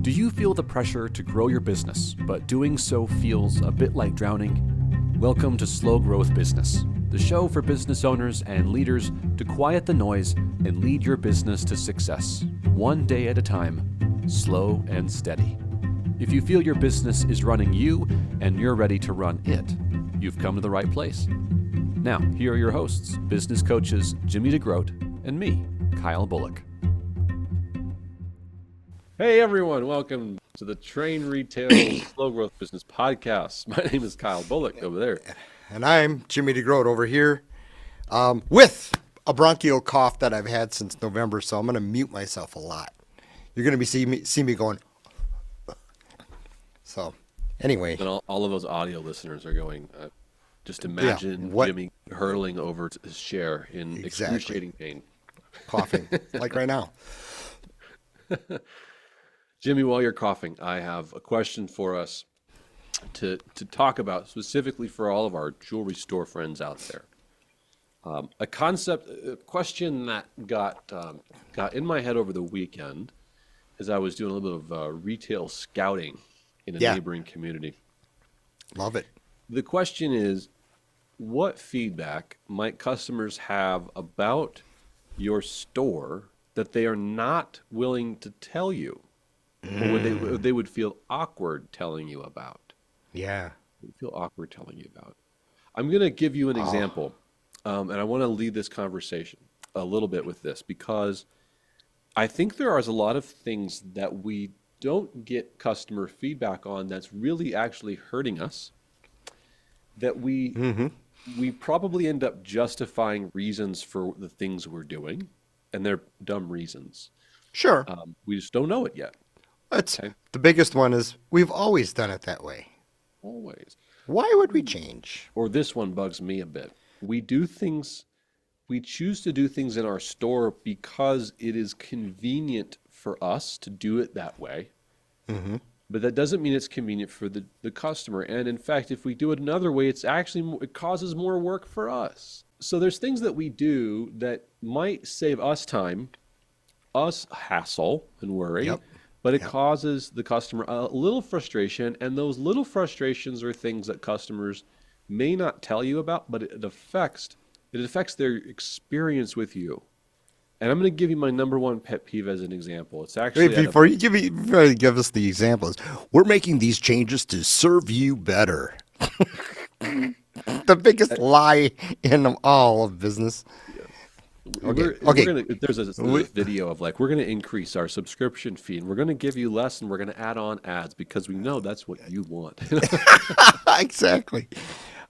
Do you feel the pressure to grow your business, but doing so feels a bit like drowning? Welcome to Slow Growth Business, the show for business owners and leaders to quiet the noise and lead your business to success, one day at a time, slow and steady. If you feel your business is running you and you're ready to run it, you've come to the right place. Now, here are your hosts, business coaches Jimmy DeGroot and me, Kyle Bullock. Hey everyone, welcome to the Train Retail Slow Growth Business Podcast. My name is Kyle Bullock over there. And I'm Jimmy DeGroot over here with a bronchial cough that I've had since November, so I'm going to mute myself a lot. You're going to see me going. So, anyway. And all of those audio listeners are going, just imagine Jimmy hurling over to his chair in excruciating pain. Coughing, like right now. Jimmy, while you're coughing, I have a question for us to talk about specifically for all of our jewelry store friends out there. A question that got in my head over the weekend as I was doing a little bit of retail scouting in a neighboring community. Love it. The question is, what feedback might customers have about your store that they are not willing to tell you? Or they would feel awkward telling you about. Yeah. They would feel awkward telling you about. I'm going to give you an example, and I want to lead this conversation a little bit with this because I think there are a lot of things that we don't get customer feedback on that's really actually hurting us, that we probably end up justifying reasons for the things we're doing, and they're dumb reasons. Sure. We just don't know it yet. The biggest one is we've always done it that way. Always. Why would we change? Or this one bugs me a bit. We choose to do things in our store because it is convenient for us to do it that way. Mm-hmm. But that doesn't mean it's convenient for the customer. And in fact, if we do it another way, it causes more work for us. So there's things that we do that might save us time, us hassle and worry. But it causes the customer a little frustration, and those little frustrations are things that customers may not tell you about, but it affects their experience with you. And I'm going to give you my number one pet peeve as an example. It's actually before you give us the examples, we're making these changes to serve you better. The biggest lie in all of business. There's a video of we're going to increase our subscription fee and we're going to give you less and we're going to add on ads because we know that's what you want. Exactly.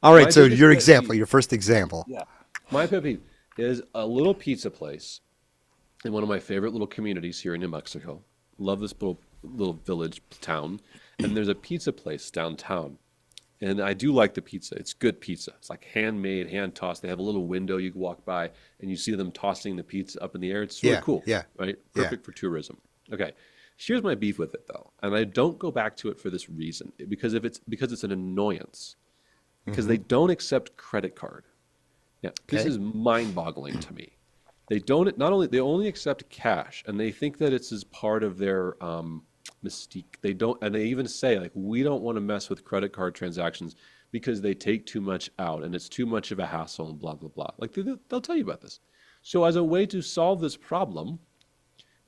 All right. So your first example. Yeah. My pet peeve is a little pizza place in one of my favorite little communities here in New Mexico. Love this little village town. And there's a pizza place downtown. And I do like the pizza. It's good pizza. It's like handmade, hand-tossed. They have a little window you can walk by, and you see them tossing the pizza up in the air. It's really cool, right? Perfect for tourism. Okay, here's my beef with it, though. And I don't go back to it for this reason, because it's an annoyance. Because they don't accept credit card. Yeah, this is mind-boggling to me. They only accept cash, and they think that it's as part of their mystique. They don't, and they even say we don't want to mess with credit card transactions because they take too much out and it's too much of a hassle and blah blah blah. They'll tell you about this. So as a way to solve this problem,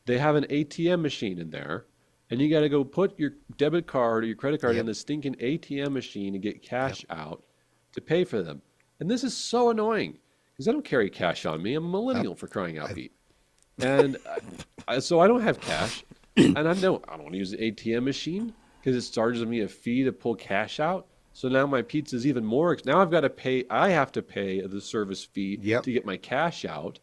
they have an ATM machine in there, and you got to go put your debit card or your credit card in the stinking ATM machine and get cash out to pay for them. And this is so annoying because I don't carry cash on me. I'm a millennial for crying out, Pete. And so I don't have cash. And I don't want to use the ATM machine because it charges me a fee to pull cash out. So now my pizza is even more. Now I have to pay the service fee to get my cash out.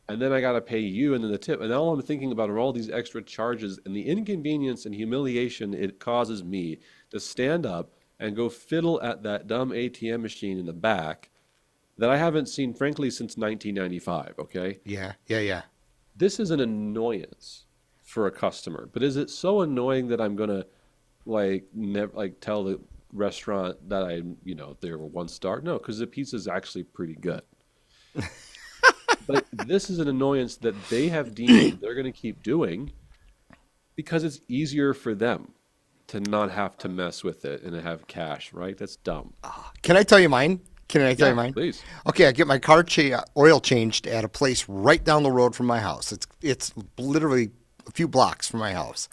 And then I got to pay you and then the tip. And all I'm thinking about are all these extra charges and the inconvenience and humiliation it causes me to stand up and go fiddle at that dumb ATM machine in the back that I haven't seen, frankly, since 1995, okay? Yeah. This is an annoyance for a customer, but is it so annoying that I'm gonna tell the restaurant that they were 1 star? No, because the pizza is actually pretty good. But this is an annoyance that they have deemed they're going to keep doing Because it's easier for them to not have to mess with it and to have cash, right? That's dumb. Can I tell you mine? Can I tell you mine? Please. Okay, I get my car oil changed at a place right down the road from my house. It's literally a few blocks from my house.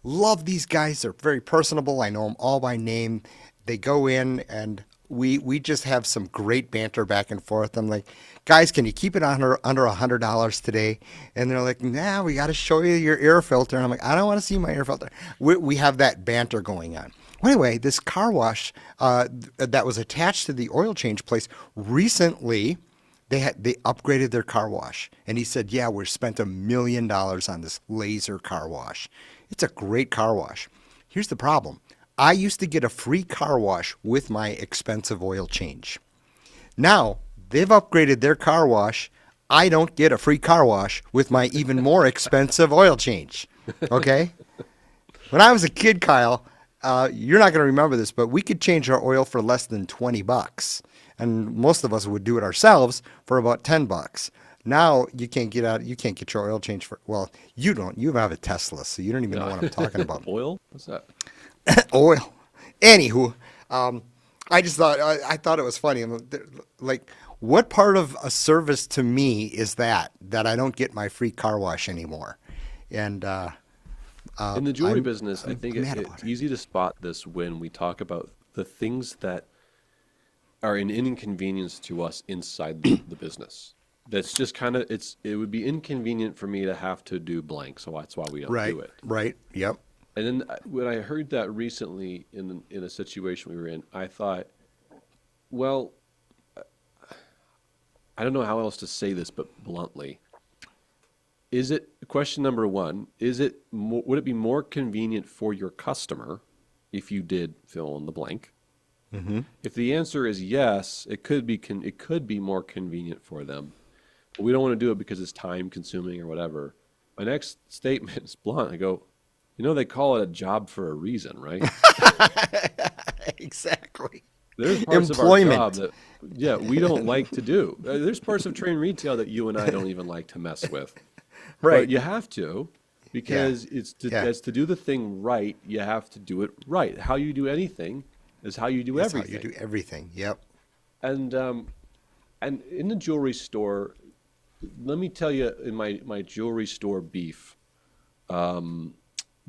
Love these guys. They're very personable. I know them all by name. They go in and we just have some great banter back and forth. I'm like, guys, can you keep it under $100 today? And they're like, nah, we got to show you your air filter. And I'm like, I don't want to see my air filter. We have that banter going on. Well, anyway, this car wash that was attached to the oil change place recently, they upgraded their car wash. And he said, yeah, we spent $1 million on this laser car wash. It's a great car wash. Here's the problem. I used to get a free car wash with my expensive oil change. Now, they've upgraded their car wash. I don't get a free car wash with my even more expensive oil change. Okay? When I was a kid, Kyle, you're not going to remember this, but we could change our oil for less than $20. And most of us would do it ourselves for about $10. Now you can't get your oil change for, well, you don't. You have a Tesla, so you don't even know what I'm talking about. Oil? What's that? Oil. Anywho, I just thought I thought it was funny. Like, what part of a service to me is that I don't get my free car wash anymore? And in the jewelry business, I think mad it's about it. easy to spot this when we talk about the things that are an inconvenience to us inside the business. That's just kind of it would be inconvenient for me to have to do blank, so that's why we don't do it. Right. Yep. And then when I heard that recently in a situation we were in, I thought, well, I don't know how else to say this, but bluntly, is it question number one? Would it be more convenient for your customer if you did fill in the blank? Mm-hmm. If the answer is yes, it could be more convenient for them, but we don't want to do it because it's time consuming or whatever. My next statement is blunt. I go, they call it a job for a reason, right? Exactly. There's parts Employment. of our job that, we don't like to do. There's parts of trade and retail that you and I don't even like to mess with. Right. But you have to, because it's to do the thing right, you have to do it right. How you do anything is how you do That's everything. how you do everything. Yep. And in the jewelry store, let me tell you, in my jewelry store beef,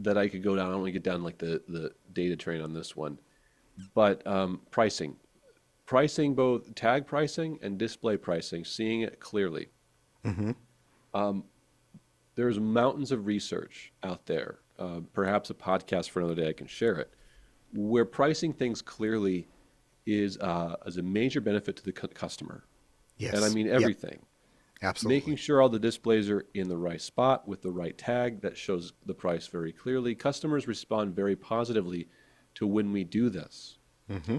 that I could go down. I don't want to get down like the data train on this one, but pricing, both tag pricing and display pricing, seeing it clearly. Mm-hmm. There's mountains of research out there. Perhaps a podcast for another day, I can share it, where pricing things clearly is a major benefit to the customer. Yes. And I mean everything. Yep. Absolutely. Making sure all the displays are in the right spot with the right tag that shows the price very clearly. Customers respond very positively to when we do this. Mm-hmm.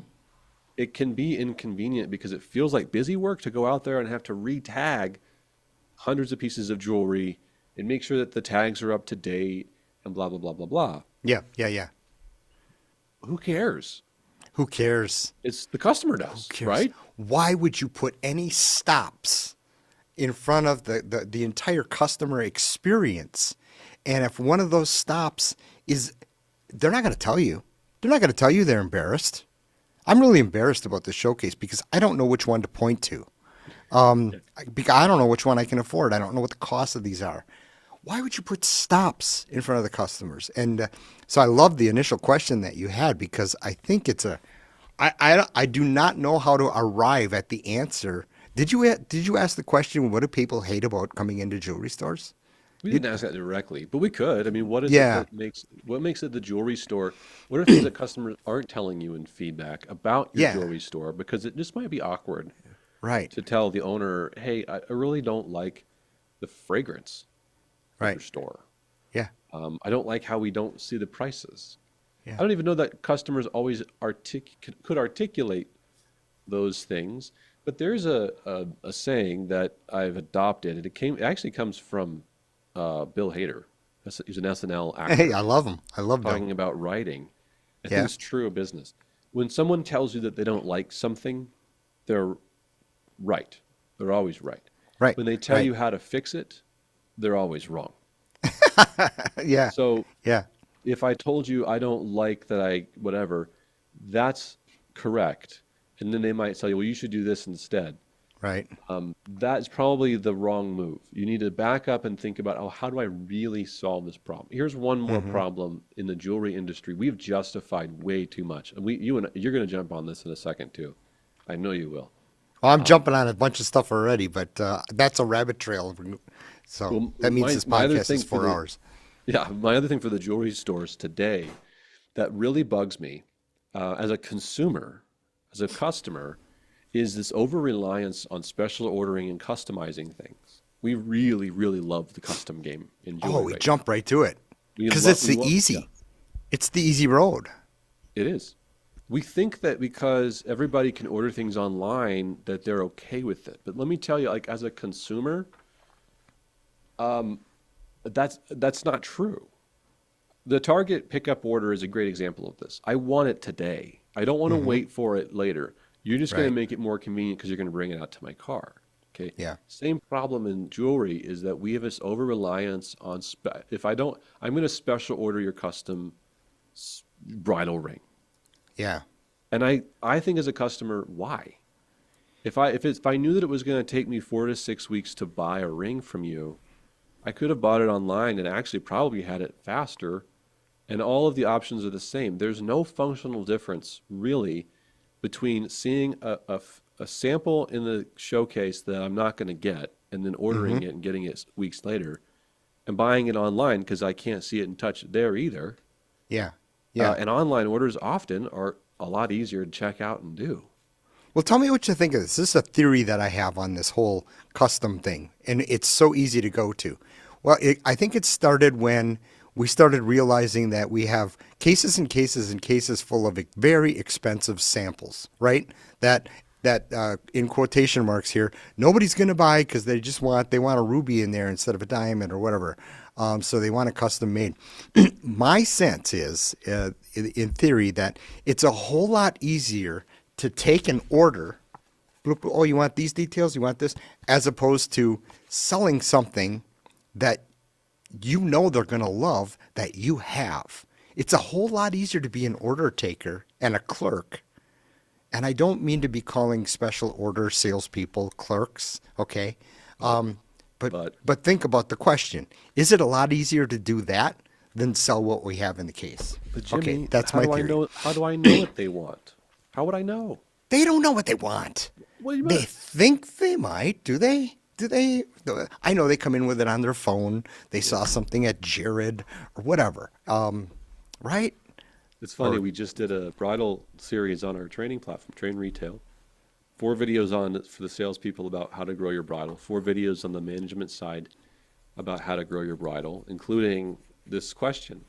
It can be inconvenient because it feels like busy work to go out there and have to re-tag hundreds of pieces of jewelry and make sure that the tags are up to date and blah, blah, blah, blah, blah. Yeah. Who cares? Who cares? It's the customer does, Who cares? right? Why would you put any stops in front of the entire customer experience? And if one of those stops is, they're not going to tell you. They're not going to tell you they're embarrassed. I'm really embarrassed about the showcase because I don't know which one to point to. Because I don't know which one I can afford. I don't know what the cost of these are. Why would you put stops in front of the customers? And so I love the initial question that you had because I think it's I do not know how to arrive at the answer. Did you ask the question, what do people hate about coming into jewelry stores? We didn't ask that directly, but we could. I mean, what is Yeah. it that makes it the jewelry store? What are things that customers aren't telling you in feedback about your Yeah. jewelry store? Because it just might be awkward Right. to tell the owner, hey, I really don't like the fragrance of your Right. store. Yeah. I don't like how we don't see the prices. Yeah. I don't even know that customers always could articulate those things. But there's a saying that I've adopted, and it actually comes from Bill Hader. He's an SNL actor. Hey, I love them. I love Talking them. about writing. I Yeah. think it's true of business. When someone tells you that they don't like something, they're right. They're always right. Right. When they tell right. you how to fix it, they're always wrong. Yeah. So Yeah. if I told you I don't like that I whatever, that's correct. And then they might tell you, well, you should do this instead. Right. That's probably the wrong move. You need to back up and think about, oh, how do I really solve this problem? Here's one more Hmm. problem in the jewelry industry. We've justified way too much. You and you're going to jump on this in a second too. I know you will. Well, I'm jumping on a bunch of stuff already, but that's a rabbit trail. So Well, that means this my other podcast thing is for 4 hours. my other thing for the jewelry stores today that really bugs me as a consumer, as a customer, is this over-reliance on special ordering and customizing things. We really, really love the custom game in Oh, jewelry we right now. jump right to it We because love, it's we the love, yeah, easy. It's the easy road. it is. We think that because everybody can order things online that they're okay with it. But let me tell you, like as a consumer, that's not true. The Target pickup order is a great example of this. I want it today. I don't want to Hmm. wait for it later. You're just going to Right. make it more convenient because you're going to bring it out to my car. Okay. Yeah. Same problem in jewelry is that we have this over reliance on if I don't, I'm going to special order your custom bridal ring. Yeah. And I think as a customer, why? If I knew that it was going to take me 4 to 6 weeks to buy a ring from you, I could have bought it online and actually probably had it faster, and all of the options are the same. There's no functional difference really between seeing a sample in the showcase that I'm not going to get and then Hmm. ordering it and getting it weeks later and buying it online because I can't see it and touch it there either. Yeah. Yeah. And online orders often are a lot easier to check out and do. Well, tell me what you think of this. This is a theory that I have on this whole custom thing, and it's so easy to go to. Well, I think it started when we started realizing that we have cases and cases and cases full of very expensive samples, right? That in quotation marks here, nobody's going to buy because they want a ruby in there instead of a diamond or whatever. So they want a custom made. My sense is, in theory, that it's a whole lot easier to take an order. Oh, you want these details? You want this? As opposed to selling something that you know they're going to love that you have. It's a whole lot easier to be an order taker and a clerk. And I don't mean to be calling special order salespeople clerks, okay? But But but think about the question: is it a lot easier to do that than sell what we have in the case? But Okay, Jimmy, that's how my do I theory. know? How do I know what they want? How would I know? They don't know what they want. What do you They mean? think they might. Do they? Do they? I know they come in with it on their phone. They saw something at Jared or whatever. Right? It's funny. Or We just did a bridal series on our training platform, Train Retail. 4 videos on it for the salespeople about how to grow your bridal. 4 videos on the management side about how to grow your bridal, including this question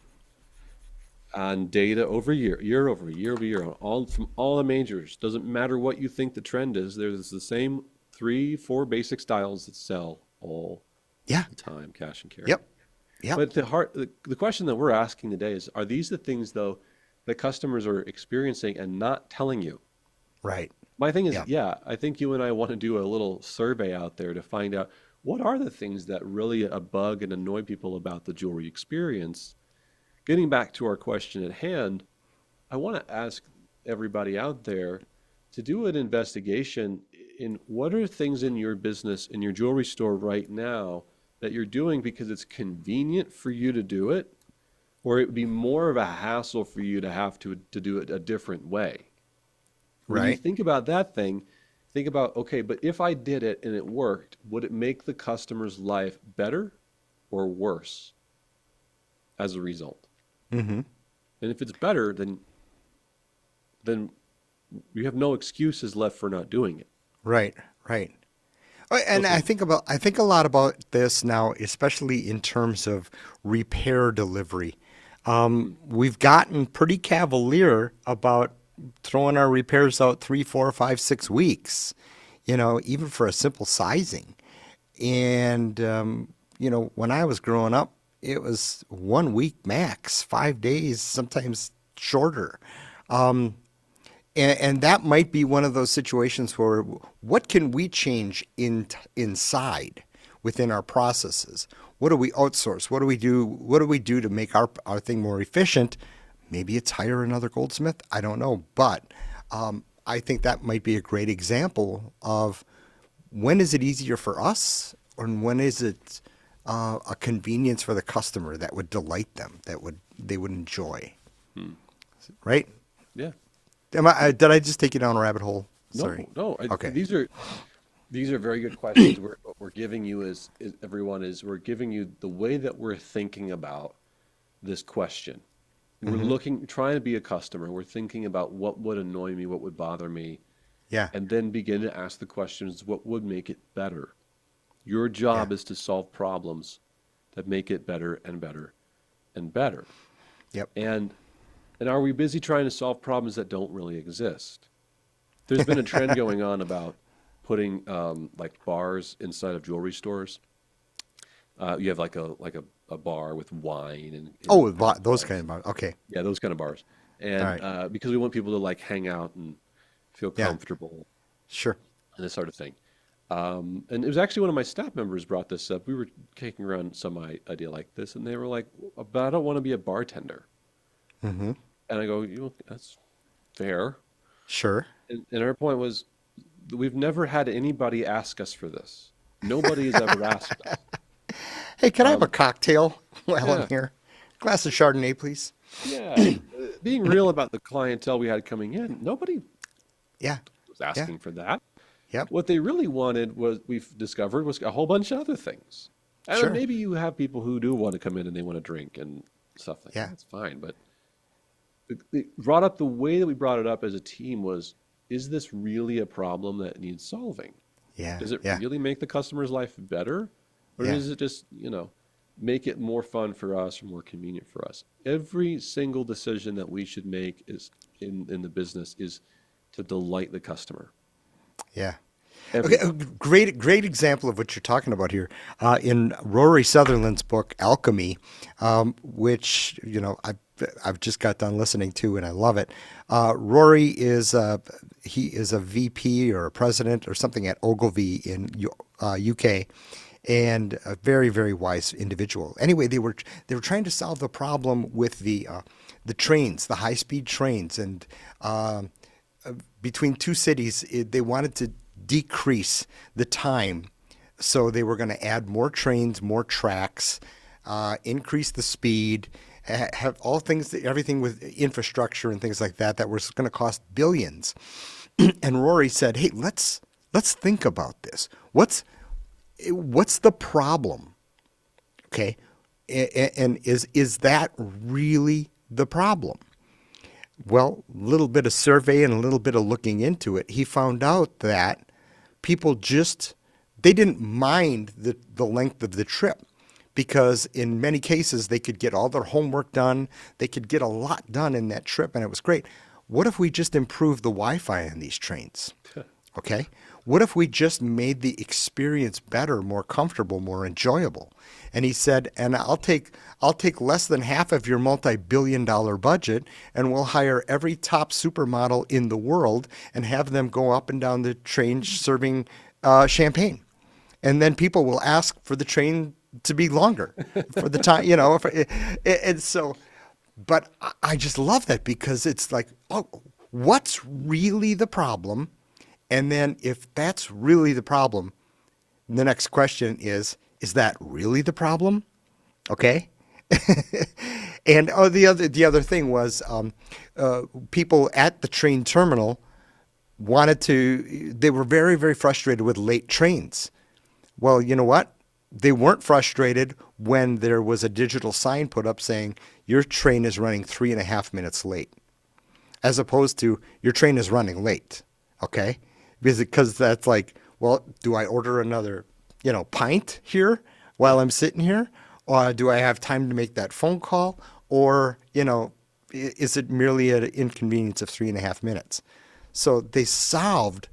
on data over year over year over year on all from all the majors. Doesn't matter what you think the trend is. There's the same 3, 4 basic styles that sell all yeah. the time, cash and carry. Yep. Yep. But the question that we're asking today is: are these the things though that customers are experiencing and not telling you? Right. My thing is, Yeah. yeah, I think you and I want to do a little survey out there to find out what are the things that really bug and annoy people about the jewelry experience. Getting back to our question at hand, I want to ask everybody out there to do an investigation in what are things in your business, in your jewelry store right now that you're doing because it's convenient for you to do it, or it would be more of a hassle for you to have to do it a different way. When you Right. think about that thing, think about, okay, but if I did it and it worked, would it make the customer's life better or worse as a result? Mm-hmm. And if it's better, then you have no excuses left for not doing it. Right. Right. And Okay. I think a lot about this now, especially in terms of repair delivery. We've gotten pretty cavalier about throwing our repairs out 3, 4, 5, 6 weeks, even for a simple sizing. And, when I was growing up, it was 1 week max, 5 days, sometimes shorter. And that might be one of those situations where what can we change inside? within our processes? What do we outsource? What do we do? What do we do to make our thing more efficient? Maybe it's hire another goldsmith. I don't know. But I think that might be a great example of when is it easier for us, or when is it a convenience for the customer that would delight them, they would enjoy, right? Yeah. Did I just take you down a rabbit hole? Sorry. No. Okay. These are very good questions. What we're giving you we're giving you the way that we're thinking about this question. We're trying to be a customer. We're thinking about what would annoy me, what would bother me, Yeah. and then begin to ask the questions, what would make it better? Your job is to solve problems that make it better and better and better. Yep. And are we busy trying to solve problems that don't really exist? There's been a trend going on about putting like bars inside of jewelry stores. You have like a bar with wine and Those kind of bars. Okay. yeah, those kind of bars. And All right. because we want people to like hang out and feel Yeah. comfortable Sure. and this sort of thing. And it was actually one of my staff members brought this up. We were kicking around some idea like this, and they were like, "But I don't want to be a bartender." Mm-hmm. And I go, that's fair. Sure. And her point was, we've never had anybody ask us for this. Nobody has ever asked us. Hey, can I have a cocktail while yeah. I'm here? Glass of Chardonnay, please. Yeah. Being real about the clientele we had coming in, nobody Yeah. was asking for that. Yep. What they really wanted we've discovered was a whole bunch of other things. And Sure. maybe you have people who do want to come in and they want to drink and stuff like Yeah. that. That's fine. But the way that we brought it up as a team was, is this really a problem that needs solving? Yeah. Does it Yeah. really make the customer's life better? Or Yeah. does it just, make it more fun for us or more convenient for us? Every single decision that we should make is in the business is to delight the customer. Yeah. Every Okay, a great example of what you're talking about here. In Rory Sutherland's book Alchemy, which I've just got done listening to and I love it. Rory is he is a VP or a president or something at Ogilvy in UK, and a very, very wise individual. Anyway, they were trying to solve the problem with the trains, the high speed trains, and between two cities, they wanted to decrease the time. So they were going to add more trains, more tracks, increase the speed, have everything with infrastructure and things like that was going to cost billions. And Rory said, "Hey, let's think about this. What's the problem? Okay, and is that really the problem?" Well, a little bit of survey and a little bit of looking into it, he found out that people they didn't mind the length of the trip, because in many cases they could get all their homework done. They could get a lot done in that trip, and it was great. What if we just improved the Wi-Fi on these trains? Okay. What if we just made the experience better, more comfortable, more enjoyable? And he said, and I'll take less than half of your multi-billion-dollar budget, and we'll hire every top supermodel in the world and have them go up and down the train serving champagne. And then people will ask for the train to be longer for the time, and so, but I just love that, because it's like, oh, what's really the problem? And then if that's really the problem, the next question is that really the problem? Okay. And the other thing was, people at the train terminal they were very, very frustrated with late trains. Well, you know what? They weren't frustrated when there was a digital sign put up saying your train is running 3.5 minutes late, as opposed to your train is running late. Okay. Because that's like, well, do I order another, pint here while I'm sitting here? Or do I have time to make that phone call? Or, is it merely an inconvenience of 3.5 minutes? So they solved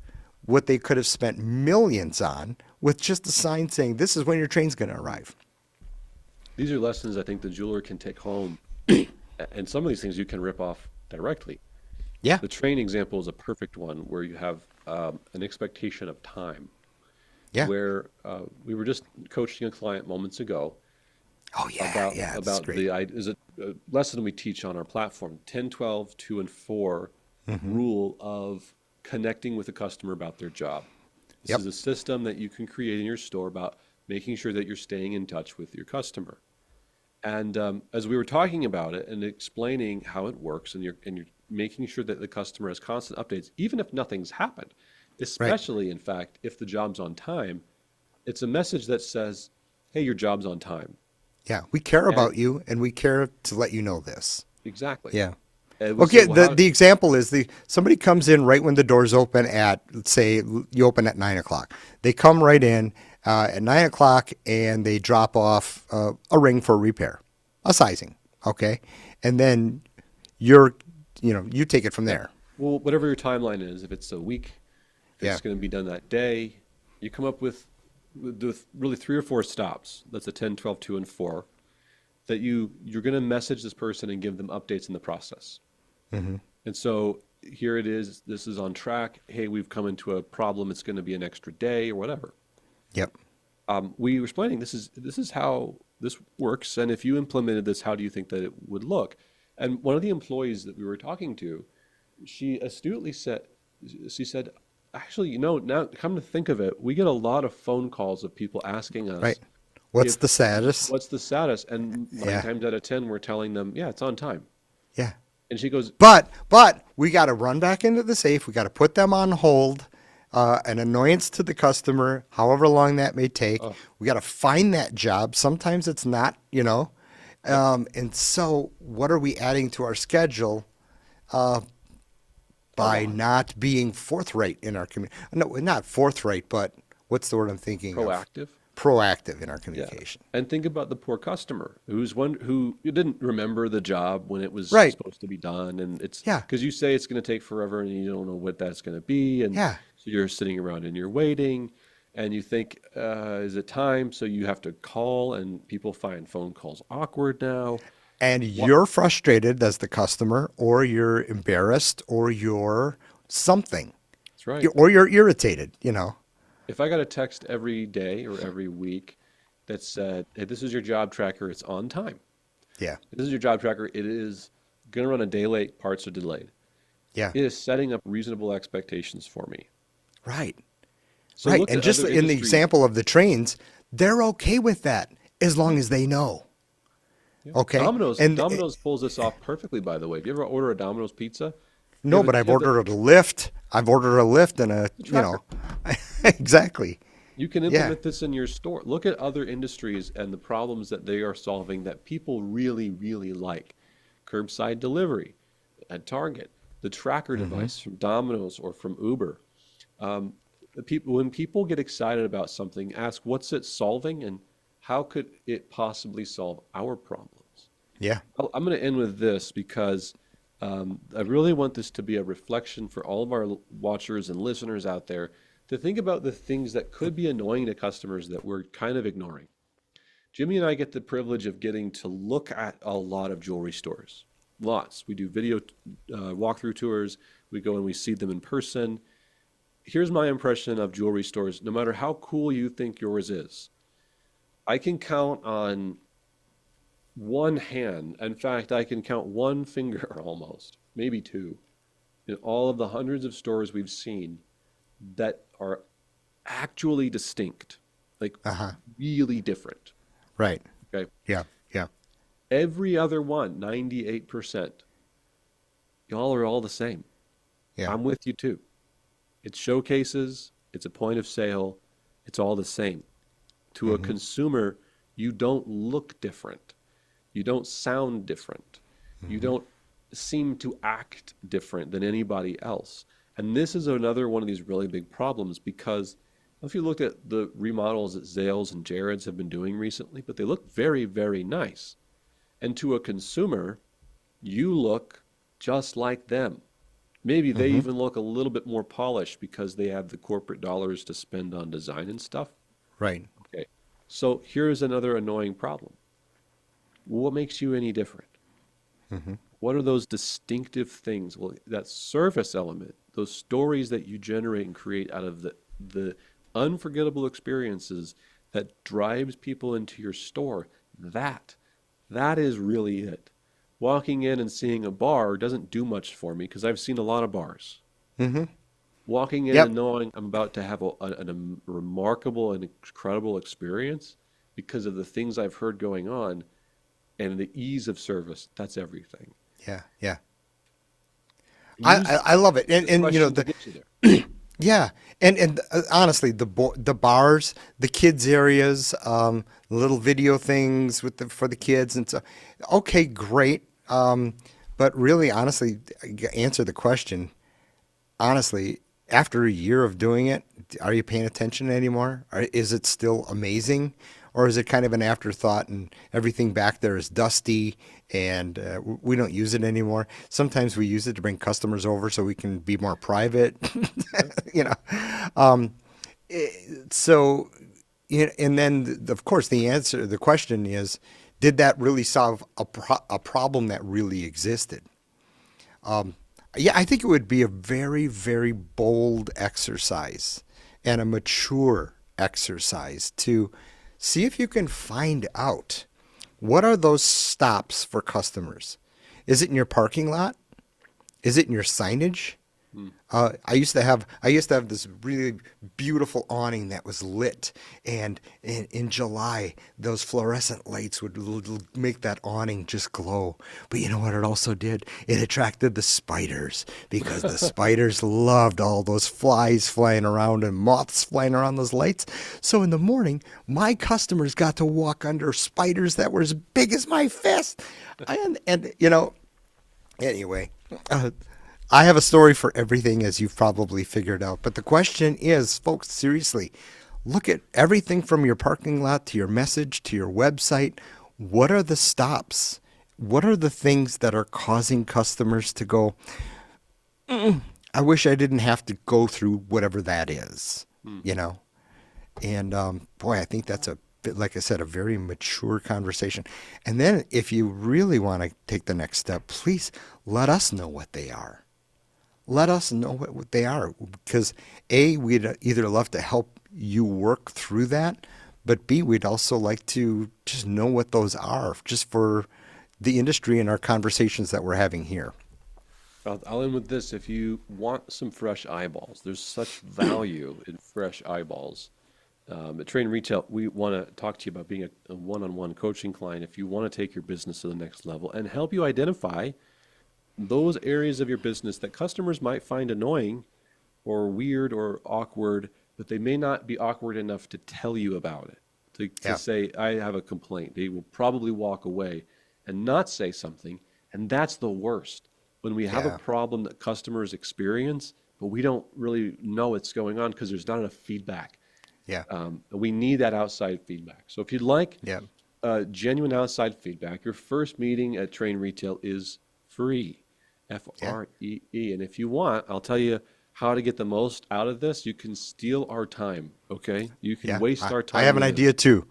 what they could have spent millions on with just a sign saying, this is when your train's going to arrive. These are lessons I think the jeweler can take home. And some of these things you can rip off directly. Yeah. The train example is a perfect one, where you have an expectation of time. Yeah. where we were just coaching a client moments ago Oh yeah, about yeah, it's about great. the is a lesson we teach on our platform, 10, 12, 2, and 4 Hmm. rule of connecting with the customer about their job. This Yep. is a system that you can create in your store about making sure that you're staying in touch with your customer. And as we were talking about it and explaining how it works, and you're making sure that the customer has constant updates, even if nothing's happened, Right. especially in fact if the job's on time, it's a message that says, "Hey, your job's on time." Yeah, we care And about you, and we care to let you know this. exactly. Yeah. And we say, Okay, "Well, the how?" the example is the somebody comes in right when the doors open at, let's say you open at 9 o'clock. They come right in at 9 o'clock and they drop off a ring for repair, a sizing. Okay, and then you're, you take it from Yeah. there. Well, whatever your timeline is, if it's a week, if Yeah. it's going to be done that day, you come up with really 3 or 4 stops. That's a 10, 12, 2, and 4 that you're going to message this person and give them updates in the process. Hmm. And so here it is. This is on track. Hey, we've come into a problem. It's going to be an extra day or whatever. Yep. We were explaining this is how this works, and if you implemented this, how do you think that it would look? And one of the employees that we were talking to, she astutely said, she said, actually, now come to think of it, we get a lot of phone calls of people asking Right. us What's the if status? what's the status, and nine Yeah. times out of 10, we're telling them, yeah, it's on time. Yeah. And she goes, But we got to run back into the safe. We got to put them on hold. An annoyance to the customer, however long that may take. oh, We got to find that job. Sometimes it's not. yep, And so, what are we adding to our schedule hold by on, not being forthright in our community? No, not forthright, but what's the word I'm thinking of? proactive. Proactive in our Yeah. communication. And think about the poor customer who's one who you didn't remember the job when it was Right. supposed to be done. And it's Yeah. because you say it's going to take forever and you don't know what that's going to be. And Yeah. so you're sitting around and you're waiting and you think, is it time? So you have to call, and people find phone calls awkward now. And What? you're frustrated as the customer, or you're embarrassed, or you're something, That's right. or you're irritated. If I got a text every day or every week that said, hey, this is your job tracker, it's on time. Yeah. This is your job tracker, it is going to run a day late, parts are delayed. Yeah. It is setting up reasonable expectations for me. Right. So Right. look And at just other in the industries. example of the trains, they're okay with that as Yeah, long as they know. yeah. Okay. And Domino's pulls this off perfectly, by the way. If you ever order a Domino's pizza, no, but I've you have the, ordered a lift. I've ordered a lift and the tracker. exactly. You can Yeah. implement this in your store. Look at other industries and the problems that they are solving that people really, really like. Curbside delivery at Target, the tracker Hmm. device from Domino's or from Uber. Um, when people get excited about something, ask what's it solving and how could it possibly solve our problems? Yeah. I'm going to end with this because I really want this to be a reflection for all of our watchers and listeners out there to think about the things that could be annoying to customers that we're kind of ignoring. Jimmy and I get the privilege of getting to look at a lot of jewelry stores. Lots. We do video walkthrough tours. We go and we see them in person. Here's my impression of jewelry stores, no matter how cool you think yours is. I can count on one hand. In fact, I can count one finger almost, maybe two, in all of the hundreds of stores we've seen that are actually distinct, like Uh-huh. really different. Right. Okay. Yeah. Yeah. Every other one, 98%, y'all are all the same. Yeah. I'm with you too. It's showcases, it's a point of sale, it's all the same. To a Hmm. consumer, you don't look different. You don't sound different. You Hmm. don't seem to act different than anybody else. And this is another one of these really big problems because if you looked at the remodels that Zales and Jared's have been doing recently, but they look very, very nice. And to a consumer, you look just like them. Maybe they Hmm. even look a little bit more polished because they have the corporate dollars to spend on design and stuff. Right. Okay. So here's another annoying problem. What makes you any different? Hmm. What are those distinctive things? Well, that service element, those stories that you generate and create out of the unforgettable experiences that drives people into your store. That is really it. Walking in and seeing a bar doesn't do much for me because I've seen a lot of bars. Mm-hmm. Walking in Yep. and knowing I'm about to have a remarkable and incredible experience because of the things I've heard going on and the ease of service, that's everything. Yeah. Yeah. Use I love it. And you know, questions to the, get you there. yeah. And honestly, the bars, the kids areas, little video things for the kids and so, okay, great. But really, honestly, answer the question. Honestly, after a year of doing it, are you paying attention anymore? Or is it still amazing? Or is it kind of an afterthought and everything back there is dusty and we don't use it anymore? Sometimes we use it to bring customers over so we can be more private, you know. Um, so, and then, of course, the question is, did that really solve a problem that really existed? Yeah, I think it would be a very, very bold exercise and a mature exercise to see if you can find out what are those stops for customers. Is it in your parking lot? Is it in your signage? I used to have this really beautiful awning that was lit, and in July those fluorescent lights would make that awning just glow. But you know what it also did? It attracted the spiders because the spiders loved all those flies flying around and moths flying around those lights. So in the morning, my customers got to walk under spiders that were as big as my fist, and you know, anyway. I have a story for everything, as you've probably figured out. But the question is, folks, seriously, look at everything from your parking lot to your message to your website. What are the stops? What are the things that are causing customers to go, I wish I didn't have to go through whatever that is, you know? And boy, I think that's like I said, a very mature conversation. And then if you really want to take the next step, please let us know what they are. Let us know what they are, because A, we'd either love to help you work through that, but B, we'd also like to just know what those are, just for the industry and our conversations that we're having here. I'll end with this. If you want some fresh eyeballs, there's such value in fresh eyeballs. At Train Retail, we want to talk to you about being a one-on-one coaching client if you want to take your business to the next level and help you identify those areas of your business that customers might find annoying or weird or awkward, but they may not be awkward enough to tell you about it, to say, I have a complaint. They will probably walk away and not say something, and that's the worst. When we have a problem that customers experience, but we don't really know what's going on because there's not enough feedback. Yeah. We need that outside feedback. So if you'd like genuine outside feedback, your first meeting at Train Retail is free. Free. And if you want, I'll tell you how to get the most out of this. You can steal our time, okay? You can waste our time. I have an with idea it. too.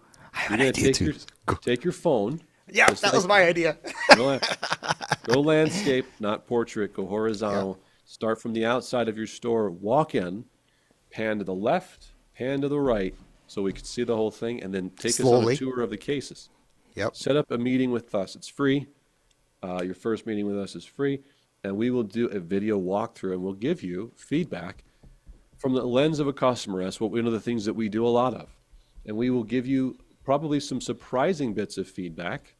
Take your phone. Yeah, that was my idea. Go landscape, not portrait. Go horizontal. Start from the outside of your store. Walk in, pan to the left, pan to the right, so we can see the whole thing, and then take us on a tour of the cases. Yep. Set up a meeting with us. It's free. Your first meeting with us is free. And we will do a video walkthrough, and we'll give you feedback from the lens of a customer. That's one of the things that we do a lot of. And we will give you probably some surprising bits of feedback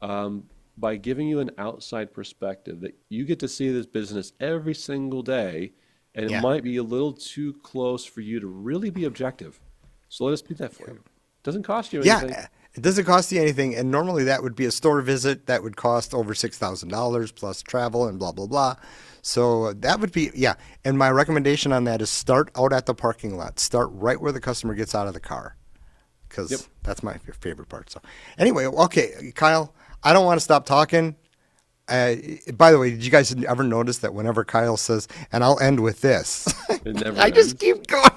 by giving you an outside perspective that you get to see this business every single day, and it might be a little too close for you to really be objective. So let us be that for you. It doesn't cost you anything. Yeah. It doesn't cost you anything, and normally that would be a store visit that would cost over $6,000 plus travel and blah, blah, blah. So that would be, and my recommendation on that is start out at the parking lot. Start right where the customer gets out of the car, because that's my favorite part. So anyway, okay, Kyle, I don't want to stop talking. By the way, did you guys ever notice that whenever Kyle says, and I'll end with this, I just keep going.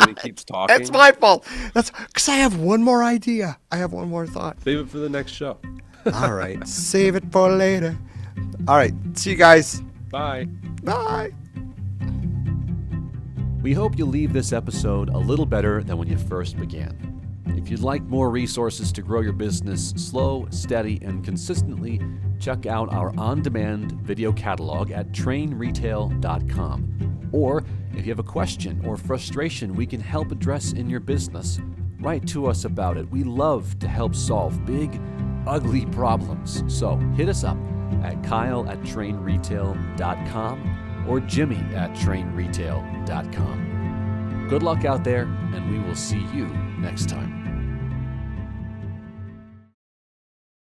He keeps talking. That's my fault. That's because I have one more idea. I have one more thought. Save it for the next show. All right. Save it for later. All right. See you guys. Bye. Bye. We hope you leave this episode a little better than when you first began. If you'd like more resources to grow your business slow, steady, and consistently, check out our on-demand video catalog at trainretail.com. Or if you have a question or frustration we can help address in your business, write to us about it. We love to help solve big, ugly problems. So hit us up at kyle@trainretail.com or jimmy@trainretail.com. Good luck out there, and we will see you next time.